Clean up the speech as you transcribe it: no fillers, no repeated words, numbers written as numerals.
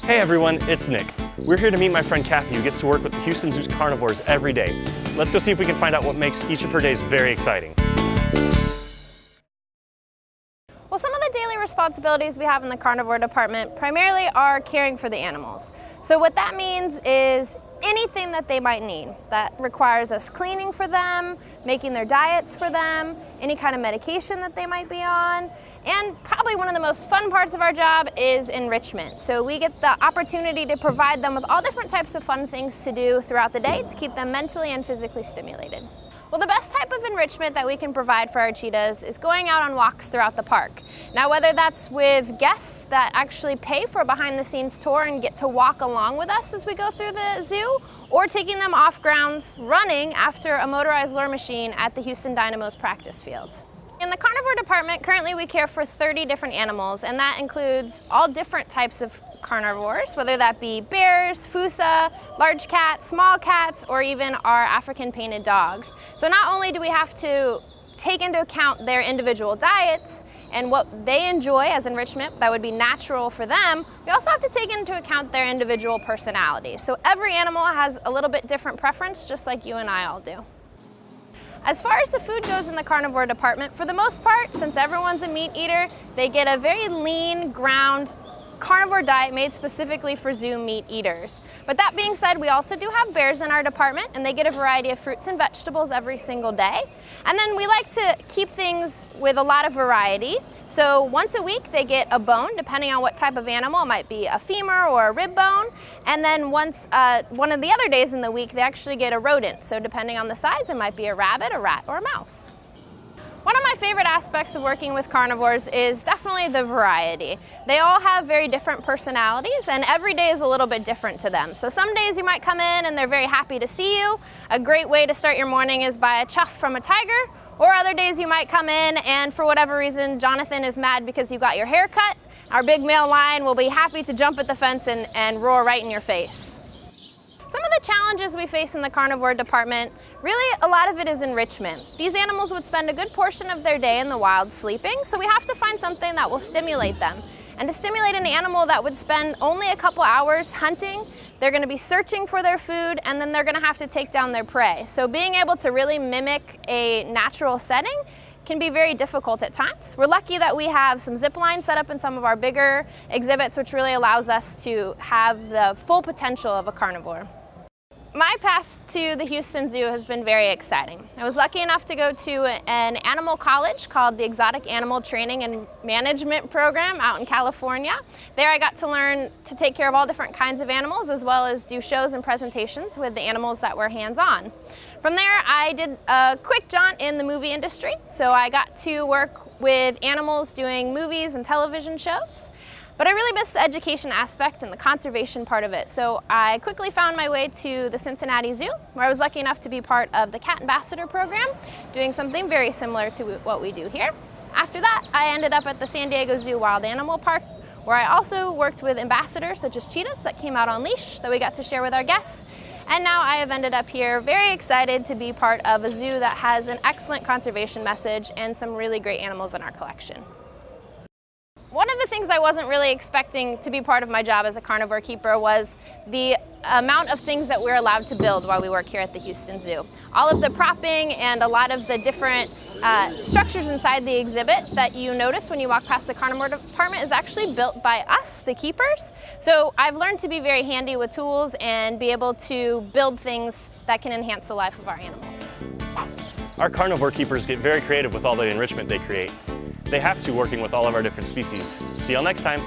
Hey everyone, it's Nick. We're here to meet my friend Kathy, who gets to work with the Houston Zoo's carnivores every day. Let's go see if we can find out what makes each of her days very exciting. Well, some of the daily responsibilities we have in the carnivore department primarily are caring for the animals. So what that means is anything that they might need that requires us cleaning for them, making their diets for them, any kind of medication that they might be on, and probably one of the most fun parts of our job is enrichment. So we get the opportunity to provide them with all different types of fun things to do throughout the day to keep them mentally and physically stimulated. Well, the best type of enrichment that we can provide for our cheetahs is going out on walks throughout the park. Now, whether that's with guests that actually pay for a behind-the-scenes tour and get to walk along with us as we go through the zoo, or taking them off grounds running after a motorized lure machine at the Houston Dynamo's practice field. In the carnivore department, currently we care for 30 different animals, and that includes all different types of carnivores, whether that be bears, fossa, large cats, small cats, or even our African painted dogs. So not only do we have to take into account their individual diets and what they enjoy as enrichment that would be natural for them, we also have to take into account their individual personality. So every animal has a little bit different preference, just like you and I all do. As far as the food goes in the carnivore department, for the most part, since everyone's a meat eater, they get a very lean, ground, carnivore diet made specifically for zoo meat eaters. But that being said, we also do have bears in our department, and they get a variety of fruits and vegetables every single day. And then we like to keep things with a lot of variety. So once a week they get a bone, depending on what type of animal. It might be a femur or a rib bone. And then one of the other days in the week they actually get a rodent. So depending on the size, it might be a rabbit, a rat, or a mouse. One of my favorite aspects of working with carnivores is definitely the variety. They all have very different personalities, and every day is a little bit different to them. So some days you might come in and they're very happy to see you. A great way to start your morning is by a chuff from a tiger. Or other days you might come in and for whatever reason Jonathan is mad because you got your hair cut. Our big male lion will be happy to jump at the fence and roar right in your face. Some of the challenges we face in the carnivore department, really a lot of it is enrichment. These animals would spend a good portion of their day in the wild sleeping, so we have to find something that will stimulate them. And to stimulate an animal that would spend only a couple hours hunting, they're going to be searching for their food, and then they're going to have to take down their prey. So being able to really mimic a natural setting can be very difficult at times. We're lucky that we have some zip lines set up in some of our bigger exhibits, which really allows us to have the full potential of a carnivore. My path to the Houston Zoo has been very exciting. I was lucky enough to go to an animal college called the Exotic Animal Training and Management Program out in California. There I got to learn to take care of all different kinds of animals, as well as do shows and presentations with the animals that were hands-on. From there I did a quick jaunt in the movie industry, so I got to work with animals doing movies and television shows. But I really missed the education aspect and the conservation part of it, so I quickly found my way to the Cincinnati Zoo, where I was lucky enough to be part of the Cat Ambassador program, doing something very similar to what we do here. After that, I ended up at the San Diego Zoo Wild Animal Park, where I also worked with ambassadors such as cheetahs that came out on leash that we got to share with our guests. And now I have ended up here very excited to be part of a zoo that has an excellent conservation message and some really great animals in our collection. One of the things I wasn't really expecting to be part of my job as a carnivore keeper was the amount of things that we're allowed to build while we work here at the Houston Zoo. All of the propping and a lot of the different structures inside the exhibit that you notice when you walk past the carnivore department is actually built by us, the keepers. So I've learned to be very handy with tools and be able to build things that can enhance the life of our animals. Our carnivore keepers get very creative with all the enrichment they create. They have to, working with all of our different species. See y'all next time.